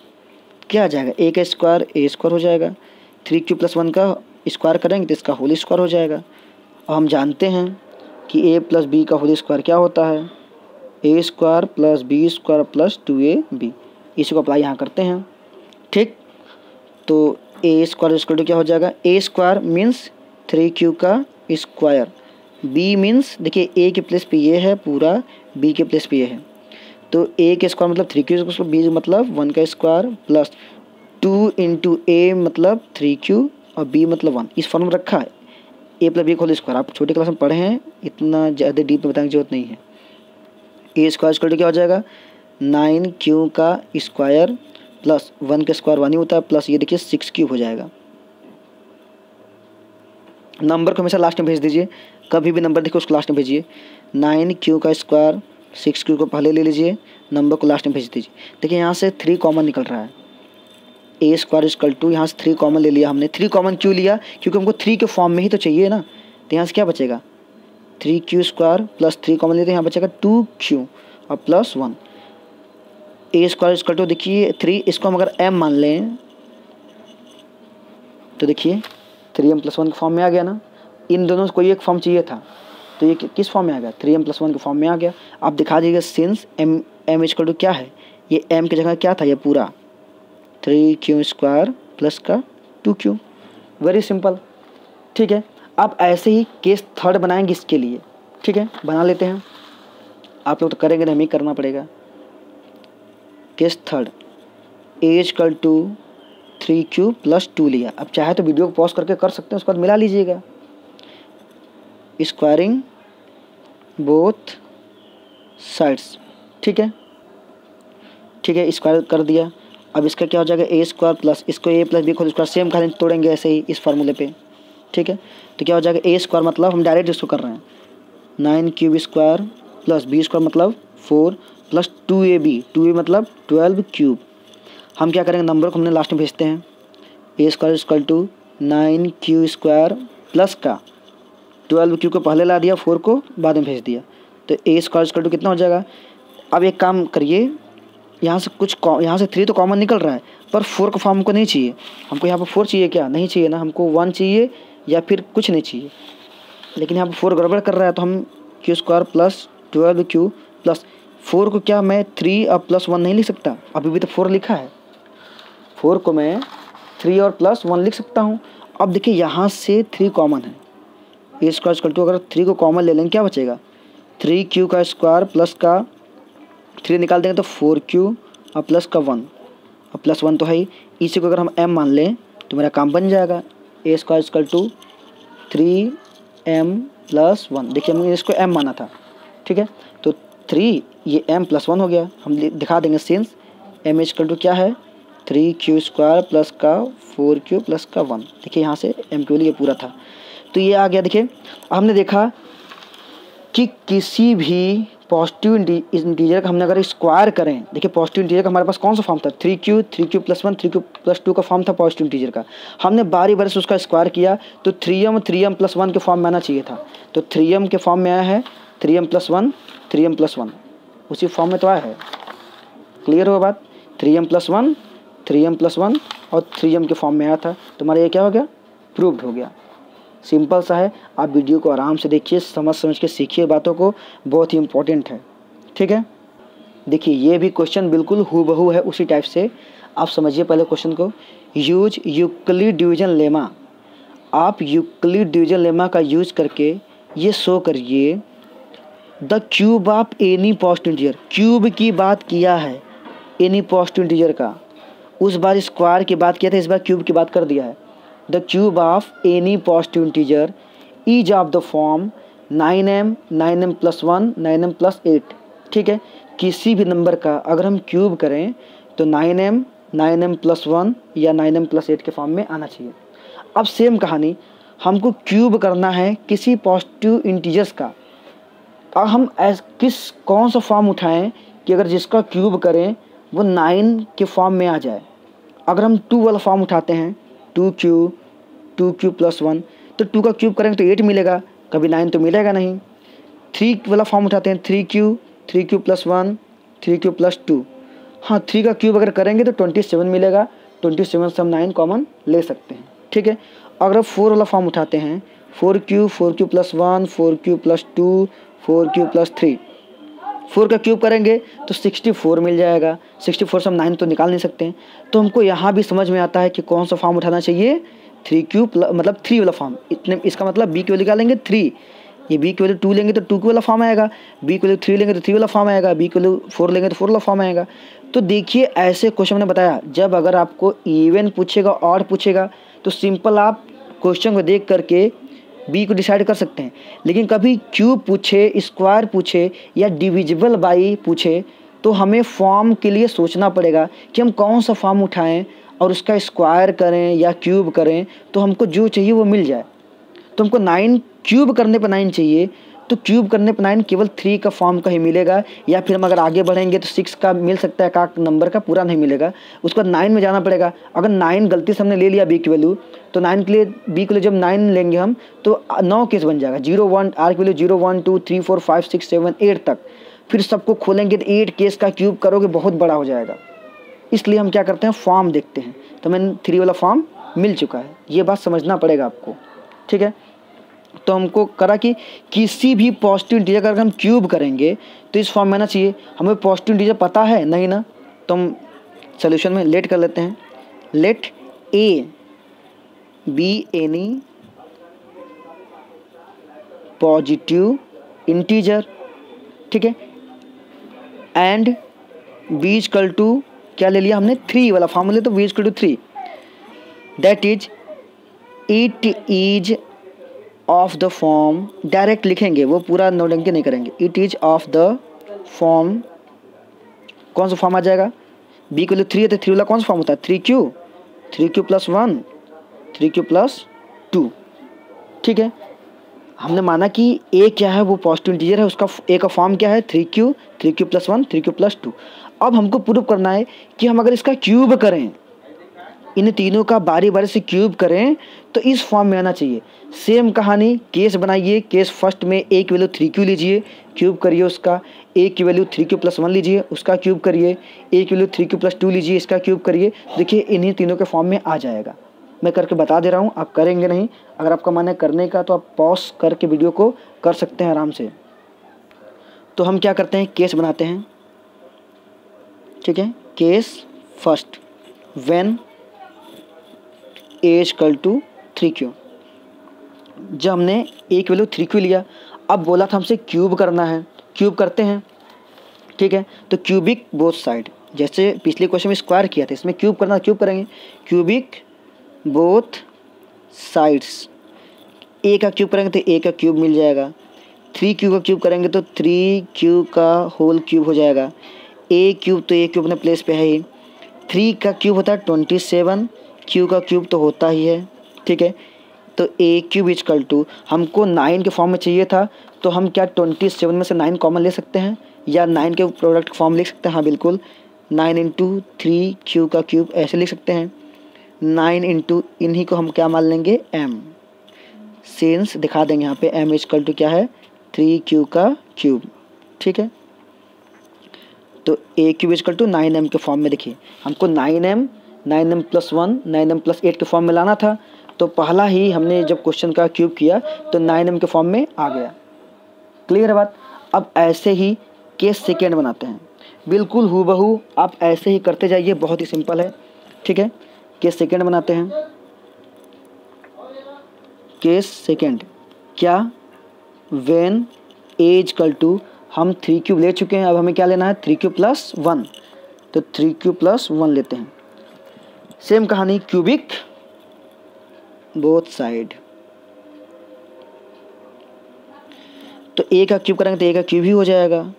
क्या आ जाएगा, ए का स्क्वायर ए स्क्वायर हो जाएगा, 3q प्लस 1 का स्क्वायर करेंगे तो इसका होल स्क्वायर हो जाएगा। और हम जानते हैं कि a प्लस बी का होल स्क्वायर क्या होता है, A square plus B square plus 2ab। इसी को अप्लाई यहाँ करते हैं, ठीक। तो ए स्क्वायर इक्वल टू क्या हो जाएगा, ए स्क्वायर मीन्स 3q का स्क्वायर, बी मीन्स देखिए ए के प्लेस पे ये है पूरा, बी के प्लेस पे ये है, तो ए के स्क्वायर मतलब 3q, बी मतलब 1 का स्क्वायर प्लस 2 × a मतलब 3q और b मतलब 1। इस फॉर्म में रखा है a प्लस बी का होल स्क्वायर, आप छोटी क्लास में पढ़े हैं, इतना ज़्यादा डीप में बताने की जरूरत नहीं है। ए स्क्वायर इक्वल टू क्या हो जाएगा 9q का स्क्वायर प्लस 1 का स्क्वायर 1 ही होता है, प्लस ये देखिए 6q हो जाएगा। नंबर को हमेशा लास्ट में भेज दीजिए, कभी भी नंबर देखिए उसको लास्ट में भेजिए। 9q का स्क्वायर 6q को पहले ले लीजिए, नंबर को लास्ट में भेज दीजिए। देखिए यहाँ से 3 कॉमन निकल रहा है, ए स्क्वायर इक्वल टू, यहाँ से 3 कॉमन ले लिया हमने। 3 कॉमन क्यों लिया, क्योंकि हमको 3 के फॉर्म में ही तो चाहिए ना। तो यहाँ से क्या बचेगा 3q स्क्वायर प्लस 3 कॉमन लेते हैं, यहाँ बचेगा 2q और plus 1। A square equal to देखिए 3, इसको हम अगर m मान लें तो देखिए 3m+1 के फॉर्म में आ गया ना, इन दोनों से कोई एक फॉर्म चाहिए था, तो ये किस फॉर्म में आ गया, 3m+1 के फॉर्म में आ गया। आप दिखा दीजिएगा सिंस m इक्वल टू क्या है, ये m की जगह क्या था, ये पूरा 3q² प्लस का 2q, वेरी सिंपल। ठीक है, अब ऐसे ही केस थर्ड बनाएंगे इसके लिए। ठीक है, बना लेते हैं, आप लोग तो करेंगे, हमें करना पड़ेगा। Case third, a equal to 3q plus 2 लिया। अब चाहे तो वीडियो को पॉज करके कर सकते हैं, उसके बाद मिला लीजिएगा। स्क्वायरिंग बोथ साइड्स, ठीक है, ठीक है, स्क्वायर कर दिया। अब इसका क्या हो जाएगा, a² प्लस, इसको a plus b whole square, same कहानी तोड़ेंगे ऐसे ही इस फार्मूले पे। ठीक है, तो क्या हो जाएगा, a² मतलब हम डायरेक्ट इसको कर रहे हैं 9³ प्लस b² मतलब 4 प्लस 2ab, 2a मतलब 12³ हम क्या करेंगे, नंबर को हमने लास्ट में भेजते हैं, a² equal to 9q² plus का 12q को पहले ला दिया, 4 को बाद में भेज दिया, तो a² इक्वल टू कितना हो जाएगा। अब एक काम करिए, यहाँ से 3 तो कॉमन निकल रहा है, पर 4 का फॉर्म हमको नहीं चाहिए। हमको यहाँ पर 4 चाहिए क्या, नहीं चाहिए ना, हमको 1 चाहिए या फिर कुछ नहीं चाहिए। लेकिन यहाँ पर 4 गड़बड़ कर रहा है, तो हम q² प्लस 12q प्लस 4 को क्या मैं 3 और प्लस 1 नहीं लिख सकता, अभी भी तो 4 लिखा है, 4 को मैं 3 और प्लस 1 लिख सकता हूँ। अब देखिए यहाँ से 3 कॉमन है, a² इक्वल टू अगर 3 को कॉमन ले लेंगे क्या बचेगा, 3q का स्क्वायर प्लस का 3 निकाल देंगे तो 4q और प्लस का 1 और प्लस 1 तो है ही, इसी को अगर हम m मान लें तो मेरा काम बन जाएगा, a² equal to 3m plus 1। देखिए हमने इसको m माना था, ठीक है, तो 3 ये m प्लस 1 हो गया। हम दिखा देंगे सिंस m इक्वल टू क्या है, 3q² प्लस का 4q प्लस का 1। देखिए यहाँ से m के लिए ये पूरा था, तो ये आ गया। देखिए हमने देखा कि किसी भी पॉजिटिव इंटीजर का हमने अगर स्क्वायर करें, देखिए पॉजिटिव इंटीजर का हमारे पास कौन सा फॉर्म था, 3q प्लस 1 3q प्लस 2 का फॉर्म था पॉजिटिव इंटीजर का। हमने बारी बारी से उसका स्क्वायर किया, तो 3m प्लस 1 के फॉर्म में आना चाहिए था, तो 3m के फॉर्म में आया है, 3m प्लस 1 उसी फॉर्म में तो आया है। क्लियर हो बात, 3m प्लस 1 और 3m के फॉर्म में आया था, तो हमारा ये क्या हो गया, प्रूव्ड हो गया। सिंपल सा है, आप वीडियो को आराम से देखिए, समझ के सीखिए बातों को, बहुत ही इंपॉर्टेंट है। ठीक है, देखिए ये भी क्वेश्चन बिल्कुल हूबहू है उसी टाइप से, आप समझिए पहले क्वेश्चन को। यूज यूक्लिड डिवीजन लेमा, आप यूक्लिड डिवीजन लेमा का यूज करके ये शो करिए the cube of any positive integer, cube की बात किया है एनी पॉजिटिव इंटीजर का, उस बार स्क्वायर की बात किया था, इस बार क्यूब की बात कर दिया है। The cube of any positive integer is of the form 9m plus 1 9m plus 8। ठीक है, किसी भी नंबर का अगर हम क्यूब करें तो 9m प्लस 1 या 9m प्लस 8 के फॉर्म में आना चाहिए। अब सेम कहानी, हमको क्यूब करना है किसी पॉजिटिव इंटीजर्स का, अब हम कौन सा फॉर्म उठाएं कि अगर जिसका क्यूब करें वो 9 के फॉर्म में आ जाए। अगर हम 2 वाला फॉर्म उठाते हैं, 2q प्लस 1, तो 2 का क्यूब करेंगे तो 8 मिलेगा, कभी 9 तो मिलेगा नहीं। 3 वाला फॉर्म उठाते हैं, 3q प्लस 1 3q प्लस 2, हाँ 3 का क्यूब अगर करेंगे तो 27 मिलेगा, 27 से हम 9 कॉमन ले सकते हैं। ठीक है, अगर 4 वाला फॉर्म उठाते हैं, 4q plus 1 4q plus 2 4q plus 3, 4 का क्यूब करेंगे तो 64 मिल जाएगा, 64 से हम 9 तो निकाल नहीं सकते हैं। तो हमको यहाँ भी समझ में आता है कि कौन सा फॉर्म उठाना चाहिए, 3q मतलब 3 वाला फॉर्म, इतने इसका मतलब b की वैल्यू निकालेंगे 3, ये b की वैल्यू 2 लेंगे तो 2 वाला फॉर्म आएगा, b की वैल्यू 3 लेंगे तो 3 वाला फॉर्म आएगा, b की वैल्यू 4 लेंगे तो 4 वाला फॉर्म आएगा। तो देखिए ऐसे क्वेश्चन मैंने बताया, जब अगर आपको इवन पूछेगा ऑड पूछेगा तो सिंपल आप क्वेश्चन को देख करके बी को डिसाइड कर सकते हैं। लेकिन कभी क्यूब पूछे, स्क्वायर पूछे या डिविजिबल बाई पूछे तो हमें फॉर्म के लिए सोचना पड़ेगा कि हम कौन सा फॉर्म उठाएं और उसका स्क्वायर करें या क्यूब करें तो हमको जो चाहिए वो मिल जाए। तो हमको 9 क्यूब करने पर 9 चाहिए, तो क्यूब करने पर 9 केवल 3 का फॉर्म का ही मिलेगा, या फिर हम अगर आगे बढ़ेंगे तो 6 का मिल सकता है, का नंबर का पूरा नहीं मिलेगा। उसके बाद 9 में जाना पड़ेगा। अगर 9 गलती से हमने ले लिया बी की वैल्यू, तो 9 के लिए बी के लिए जब 9 लेंगे हम तो 9 केस बन जाएगा, 0 1 आर की वैल्यू 0 1 2 3 4 5 6 7 8 तक, फिर सबको खोलेंगे तो 8 केस का क्यूब करोगे बहुत बड़ा हो जाएगा। इसलिए हम क्या करते हैं, फॉर्म देखते हैं। तो मैंने 3 वाला फॉर्म मिल चुका है। ये बात समझना पड़ेगा आपको, ठीक है। तो हमको करा कि किसी भी पॉजिटिव इंटीजर अगर हम क्यूब करेंगे तो इस फॉर्म में आना चाहिए। हमें पॉजिटिव इंटीजर पता है नहीं ना, तो हम सोल्यूशन में लेट कर लेते हैं। Let a b any positive integer, ठीक है, एंड बी इक्वल टू क्या ले लिया हमने, 3 वाला फॉर्मूला, तो b equal to 3, that is it is of the form, direct लिखेंगे, वो पूरा नोटंकी नहीं करेंगे। It is of the form, कौन सा फॉर्म आ जाएगा, बी को 3 है तो 3 वाला कौन सा फॉर्म होता है, 3q प्लस 1, 3q प्लस 2, ठीक है। हमने माना कि ए क्या है, वो पॉजिटिव इंटीजर है, उसका ए का फॉर्म क्या है, 3q प्लस 1, 3q प्लस 2। अब हमको प्रूव करना है कि हम अगर इसका क्यूब करें, इन तीनों का बारी बारी से क्यूब करें तो इस फॉर्म में आना चाहिए। सेम कहानी, केस बनाइए। केस फर्स्ट में ए की वैल्यू 3q लीजिए, क्यूब करिए उसका, ए की वैल्यू 3q प्लस 1 लीजिए, उसका क्यूब करिए, ए की वैल्यू 3q प्लस 2 लीजिए, इसका क्यूब करिए। देखिए इन्हीं तीनों के फॉर्म में आ जाएगा। मैं करके बता दे रहा हूँ, आप करेंगे नहीं। अगर आपका मन है करने का तो आप पॉज करके वीडियो को कर सकते हैं आराम से। तो हम क्या करते हैं, केस बनाते हैं, ठीक है। Case first, when a equal to 3q, जब हमने ए की वैल्यू 3q लिया, अब बोला था हमसे क्यूब करना है, क्यूब करते हैं, ठीक है। तो क्यूबिक बोथ साइड, जैसे पिछले क्वेश्चन में स्क्वायर किया था, इसमें क्यूब करना, क्यूब करेंगे, क्यूबिक बोथ साइड्स। ए का क्यूब करेंगे तो ए का क्यूब मिल जाएगा, 3q का क्यूब करेंगे तो 3q का होल क्यूब हो जाएगा। ए क्यूब तो ए क्यूब अपने प्लेस पे है ही, 3 का क्यूब होता है 27, q का क्यूब तो होता ही है, ठीक है। तो ए क्यूब इक्वल टू, हमको 9 के फॉर्म में चाहिए था, तो हम क्या 27 में से 9 कॉमन ले सकते हैं, या 9 के प्रोडक्ट फॉर्म लिख सकते हैं, हाँ बिल्कुल, 9 इंटू 3q का क्यूब ऐसे लिख सकते हैं, 9 इंटू इन्हीं को हम क्या मान लेंगे, m, सिंस दिखा देंगे यहाँ पे m इक्वल टू क्या है, 3q का क्यूब, ठीक है। तो ए क्यूब इक्वल टू 9m के फॉर्म में, देखिए हमको 9m प्लस 1, 9m प्लस 8 के फॉर्म में लाना था, तो पहला ही हमने जब क्वेश्चन का क्यूब किया तो 9m के फॉर्म में आ गया। क्लियर है बात। अब ऐसे ही केस सेकेंड बनाते हैं, बिल्कुल हूबहू आप ऐसे ही करते जाइए, बहुत ही सिंपल है, ठीक है। केस सेकेंड बनाते हैं, केस सेकेंड क्या, व्हेन ए इक्वल टू, हम 3q ले चुके हैं, अब हमें क्या लेना है, 3q प्लस 1, तो 3q प्लस 1 लेते हैं। सेम कहानी, क्यूबिक बोथ साइड, तो ए का क्यूब करेंगे तो ए का क्यूब ही हो जाएगा,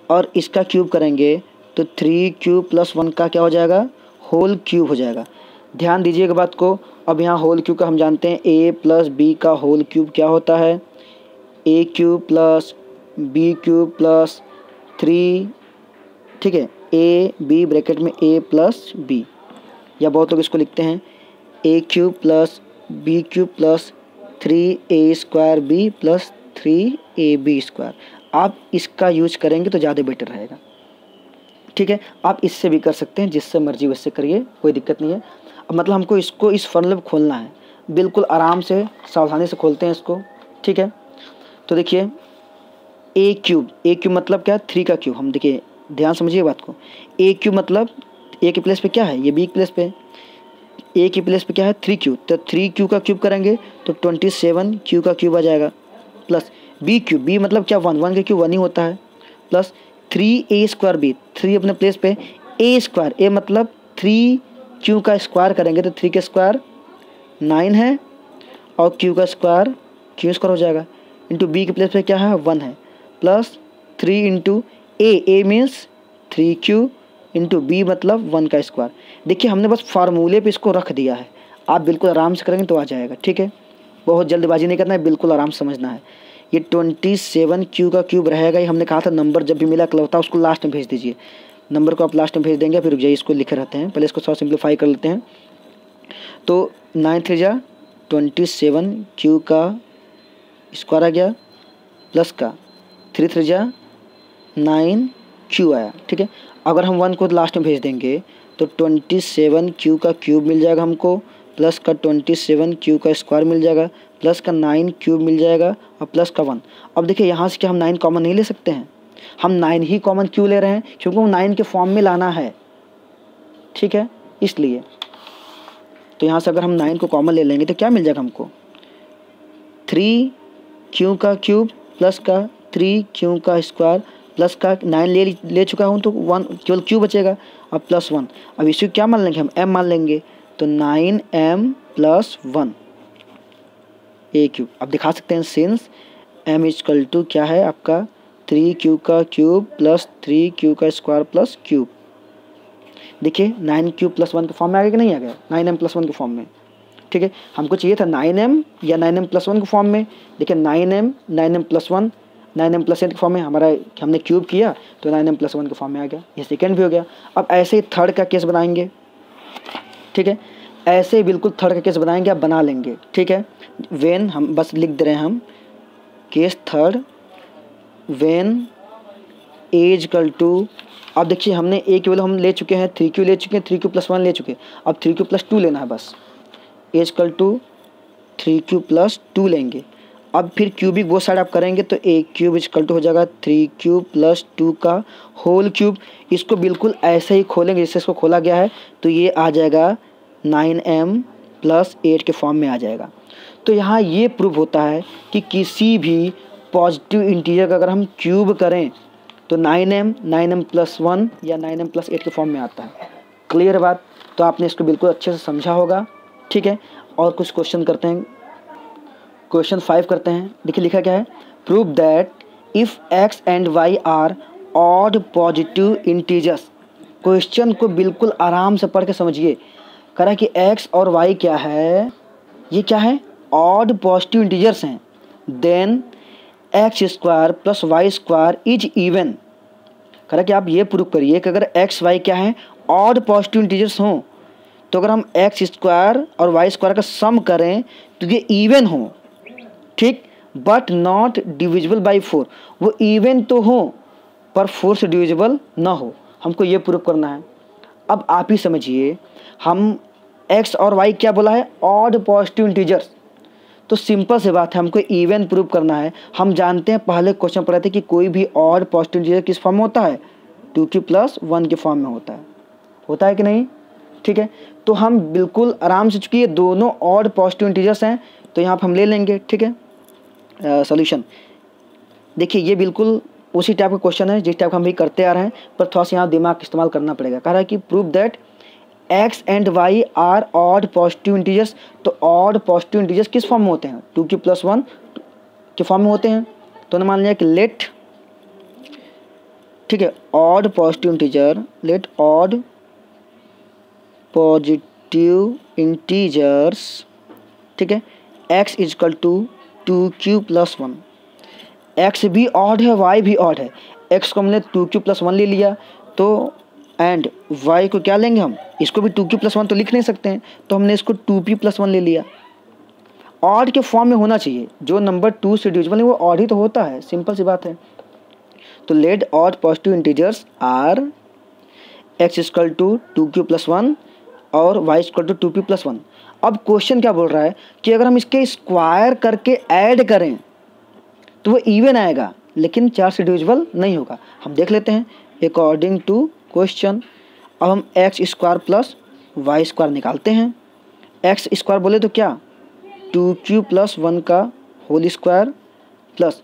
और इसका क्यूब करेंगे तो 3q प्लस 1 का क्या हो जाएगा, होल क्यूब हो जाएगा। ध्यान दीजिएगा बात को। अब यहाँ होल क्यूब का हम जानते हैं, a प्लस बी का होल क्यूब क्या होता है, a cube plus b cube plus 3, ठीक है, a b ब्रैकेट में a प्लस बी, या बहुत लोग इसको लिखते हैं a cube plus b cube plus 3a square b plus 3ab square. आप इसका यूज करेंगे तो ज़्यादा बेटर रहेगा, ठीक है। आप इससे भी कर सकते हैं, जिससे मर्जी वैसे करिए, कोई दिक्कत नहीं है। अब मतलब हमको इसको इस फॉर्मूले में खोलना है, बिल्कुल आराम से सावधानी से खोलते हैं इसको, ठीक है। तो देखिए ए क्यूब मतलब क्या है, 3 का क्यूब। हम देखिए ध्यान समझिए बात को, ए क्यूब मतलब ए के प्लेस पे क्या है, ये बी के प्लेस पे, ए की प्लेस पे क्या है 3q, तो 3q का क्यूब करेंगे तो 27q का क्यूब आ जाएगा, प्लस बी क्यूब, बी मतलब क्या 1 का क्यूब 1 ही होता है, प्लस 3a स्क्वायर बी, 3 अपने प्लेस पे, a स्क्वायर, a मतलब 3q का स्क्वायर करेंगे तो 3 का स्क्वायर 9 है, और q का स्क्वायर q स्क्वायर हो जाएगा, इंटू बी के प्लेस पे क्या है 1 है, plus 3 into a means 3q into b मतलब 1 का स्क्वायर। देखिए हमने बस फार्मूले पे इसको रख दिया है, आप बिल्कुल आराम से करेंगे तो आ जाएगा, ठीक है। बहुत जल्दबाजी नहीं करना है, बिल्कुल आराम से समझना है। ये 27q का क्यूब रहेगा, ये हमने कहा था नंबर जब भी मिला इकलौता उसको लास्ट में भेज दीजिए, नंबर को आप लास्ट में भेज देंगे, फिर रुक जाइए इसको लिखे रहते हैं, पहले इसको थोड़ा सिंप्लीफाई कर लेते हैं। तो 9 3 जा 27q का स्क्वायर आ गया, प्लस का 3 3 जा 9q आया, ठीक है। अगर हम 1 को लास्ट में भेज देंगे तो 27q का क्यूब मिल जाएगा हमको, प्लस का 27 क्यू का स्क्वायर मिल जाएगा, प्लस का 9 क्यूब मिल जाएगा और प्लस का 1। अब देखिए यहाँ से क्या हम 9 कॉमन नहीं ले सकते हैं? हम 9 ही कॉमन क्यों ले रहे हैं? क्योंकि वो 9 के फॉर्म में लाना है, ठीक है, इसलिए। तो यहाँ से अगर हम 9 को कॉमन ले लेंगे तो क्या मिल जाएगा हमको? 3 क्यू का क्यूब प्लस का 3 क्यू का स्क्वायर प्लस का 9 ले चुका हूँ तो 1 केवल क्यू बचेगा, अब प्लस 1। अब इसको क्या मान लेंगे हम? m मान लेंगे, तो 9m प्लस 1 ए क्यूब। अब दिखा सकते हैं सिंस m इक्वल टू क्या है आपका 3 क्यू का क्यूब प्लस 3 क्यू का स्क्वायर प्लस क्यूब। देखिए 9 क्यूब प्लस 1 के फॉर्म में आ गया कि नहीं आ गया? 9m प्लस 1 के फॉर्म में, ठीक है। हमको चाहिए था 9m या 9m प्लस 1 के फॉर्म में। देखिए 9m प्लस 1 9m प्लस 1 के फॉर्म में हमारा हमने क्यूब किया तो 9m प्लस 1 के फॉर्म में आ गया, ये सेकेंड भी हो गया। अब ऐसे ही थर्ड का केस बनाएंगे, ठीक है, ऐसे ही बिल्कुल थर्ड का केस बनाएंगे, आप बना लेंगे, ठीक है। वेन हम बस लिख दे रहे हैं हम case third, when a's equal to, अब देखिए हमने ए केवल हम ले चुके हैं, 3q ले चुके हैं, 3q प्लस 1 ले चुके हैं, अब 3q प्लस 2 लेना है बस। As equal to 3q plus 2 लेंगे। अब फिर क्यूबिक वो साइड आप करेंगे तो ए क्यूब इक्वल टू हो जाएगा 3q प्लस 2 का होल क्यूब। इसको बिल्कुल ऐसे ही खोलेंगे जैसे इसको खोला गया है, तो ये आ जाएगा 9m प्लस 8 के फॉर्म में आ जाएगा। तो यहाँ ये प्रूव होता है कि किसी भी पॉजिटिव इंटीजर का अगर हम क्यूब करें तो 9m प्लस 1 या 9m प्लस 8 के फॉर्म में आता है। क्लियर बात? तो आपने इसको बिल्कुल अच्छे से समझा होगा, ठीक है। और कुछ क्वेश्चन करते हैं, क्वेश्चन 5 करते हैं। देखिए लिखा क्या है, prove that if x and y are odd positive integers. Question को बिल्कुल आराम से पढ़ के समझिए। कह रहा है कि x और y क्या है, ये क्या है? ऑड पॉजिटिव इंटीजर्स हैं। Then x square plus y square is even. कह रहा है कि आप ये प्रूव करिए कि अगर एक्स वाई क्या है? ऑड पॉजिटिव इंटीजर्स हों, तो अगर हम एक्स स्क्वायर और वाई स्क्वायर का सम करें तो ये इवन हो, ठीक, बट नॉट डिविजिबल बाई 4। वो इवन तो हो पर 4 से डिविजिबल ना हो, हमको ये प्रूव करना है। अब आप ही समझिए, हम एक्स और वाई क्या बोला है? Odd positive integers. तो सिंपल से बात है, हमको इवन प्रूव करना है। हम जानते हैं, पहले क्वेश्चन पढ़े थे कि कोई भी ऑड पॉजिटिव इंटीजर किस फॉर्म में होता है? 2q प्लस 1 के फॉर्म में होता है कि नहीं? ठीक है, तो हम बिल्कुल आराम से, चूँकि ये दोनों ऑड पॉजिटिव इंटीजर्स हैं तो यहाँ पर हम ले लेंगे, ठीक है। सॉल्यूशन देखिए, ये बिल्कुल उसी टाइप का क्वेश्चन है जिस टाइप का हम भी करते आ रहे हैं, पर थोड़ा सा यहाँ दिमाग इस्तेमाल करना पड़ेगा। कह रहा है कि prove that x and y are odd positive integers. तो ऑड पॉजिटिव इंटीजर्स किस फॉर्म में होते हैं? 2q प्लस 1 के फॉर्म में होते हैं। तो मान लिया कि लेट, ठीक है, odd positive integer, let odd positive integers, ठीक है, x equal to 2q plus 1। X भी ऑड है, वाई भी ऑड है। एक्स को हमने 2q प्लस 1 ले लिया, तो एंड y को क्या लेंगे हम? इसको भी 2q प्लस 1 तो लिख नहीं सकते हैं, तो हमने इसको 2p प्लस 1 ले लिया। ऑड के फॉर्म में होना चाहिए, जो नंबर 2 से डिविजिबल है वो ऑड ही तो होता है, सिंपल सी बात है। तो let odd positive integers are x equal to 2q plus 1 और y equal to 2p plus 1। अब क्वेश्चन क्या बोल रहा है कि अगर हम इसके स्क्वायर करके ऐड करें तो वो इवन आएगा, लेकिन 4 से डिविजिबल नहीं होगा। हम देख लेते हैं अकॉर्डिंग टू क्वेश्चन। अब हम x square plus y square निकालते हैं। एक्स स्क्वायर बोले तो क्या? 2q प्लस 1 का whole square plus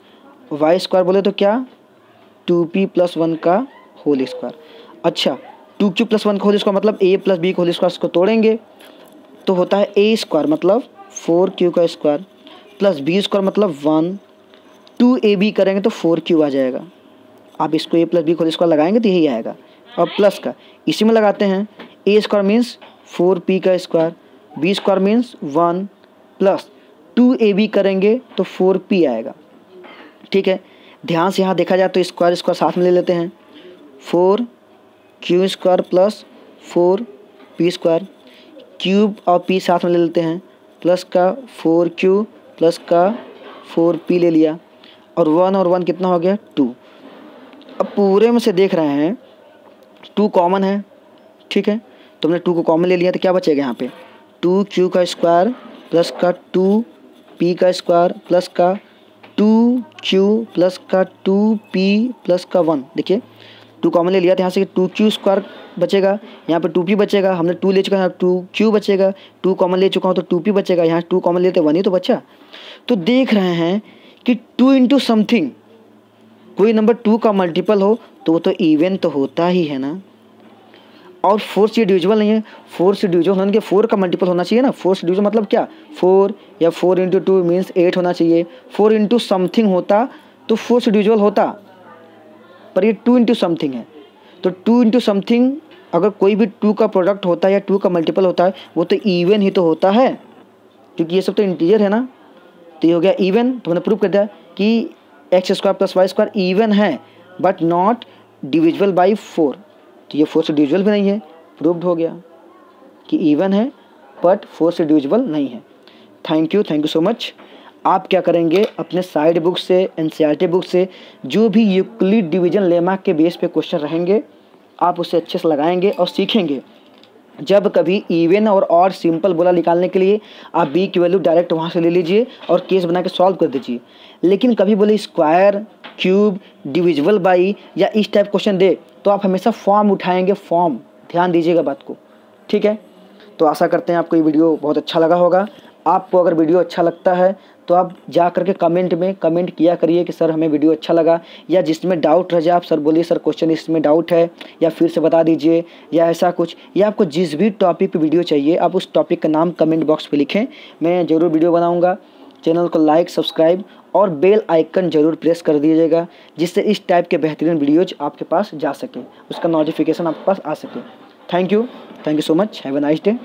y square बोले तो क्या? 2p प्लस 1 का होल स्क्वायर। अच्छा, 2q प्लस 1 का होल स्क्वायर मतलब a प्लस b का होल स्क्वायर, इसको तोड़ेंगे तो होता है a स्क्वायर मतलब 4q का स्क्वायर प्लस b स्क्वायर मतलब 1, 2ab करेंगे तो 4q आ जाएगा। आप इसको a प्लस b का होल स्क्वायर लगाएंगे तो यही आएगा। और प्लस का इसी में लगाते हैं, a स्क्वायर मीन्स 4p का square, b square means 1 plus 2ab करेंगे तो 4p आएगा। ठीक है, ध्यान से यहाँ देखा जाए तो स्क्वायर स्क्वायर साथ में ले लेते हैं। 4q square plus 4p square, cube और p साथ में ले लेते हैं, प्लस का 4q प्लस का 4p ले लिया, और 1 और 1 कितना हो गया? 2। अब पूरे में से देख रहे हैं 2 कॉमन है, ठीक है, तो हमने 2 को कॉमन ले लिया तो क्या बचेगा यहाँ पे? 2q का स्क्वायर प्लस का 2p का स्क्वायर प्लस का 2q प्लस का 2p प्लस का 1। देखिए 2 कॉमन ले लिया था यहाँ से, 2q स्क्वायर बचेगा, यहाँ पे 2p बचेगा, हमने 2 ले चुका है, यहाँ 2q बचेगा, 2 कॉमन ले चुका हूँ तो 2p बचेगा, यहाँ 2 कॉमन लेते 1 ही तो बचा। तो देख रहे हैं कि 2 इंटू समथिंग, कोई नंबर 2 का मल्टीपल हो तो वो तो इवन तो होता ही है ना। और 4 से डिविजिबल नहीं है, 4 से डिविजिबल होने के 4 का मल्टीपल होना चाहिए ना। 4 से डिविजिबल मतलब क्या, 4 या 4 इंटू 2 मीन्स 8 होना चाहिए। 4 इंटू समथिंग होता तो 4 से डिविजिबल होता, पर ये 2 इंटू समथिंग है। तो 2 इंटू समथिंग अगर कोई भी 2 का प्रोडक्ट होता है या 2 का मल्टीपल होता है वो तो इवन ही तो होता है, क्योंकि ये सब तो इंटीजर है ना। तो ये हो गया इवन। तो मैंने प्रूव कर दिया कि x square plus y square even है बट नॉट डिविजिबल बाई 4। तो ये 4 से डिविजिबल भी नहीं है, प्रूव्ड हो गया कि इवन है बट 4 से डिविजिबल नहीं है। Thank you so much. आप क्या करेंगे, अपने साइड बुक से, एनसीईआरटी बुक से जो भी यूक्लिड डिवीजन लेमा के बेस पे क्वेश्चन रहेंगे आप उसे अच्छे से लगाएंगे और सीखेंगे। जब कभी इवन और ऑड सिंपल बोला निकालने के लिए आप बी की वैल्यू डायरेक्ट वहाँ से ले लीजिए और केस बना के सॉल्व कर दीजिए। लेकिन कभी बोले स्क्वायर, क्यूब, डिविजिबल बाई या इस टाइप क्वेश्चन दे तो आप हमेशा फॉर्म उठाएंगे, फॉर्म, ध्यान दीजिएगा बात को, ठीक है। तो आशा करते हैं आपको ये वीडियो बहुत अच्छा लगा होगा। आपको अगर वीडियो अच्छा लगता है तो आप जा करके कमेंट में कमेंट किया करिए कि सर हमें वीडियो अच्छा लगा, या जिसमें डाउट रह जाए आप सर बोलिए सर क्वेश्चन इसमें डाउट है या फिर से बता दीजिए या ऐसा कुछ, या आपको जिस भी टॉपिक पे वीडियो चाहिए आप उस टॉपिक का नाम कमेंट बॉक्स पे लिखें, मैं ज़रूर वीडियो बनाऊँगा। चैनल को लाइक, सब्सक्राइब और बेल आइकन ज़रूर प्रेस कर दीजिएगा जिससे इस टाइप के बेहतरीन वीडियोज आपके पास जा सके, उसका नोटिफिकेशन आपके पास आ सके। Thank you so much, have a nice day.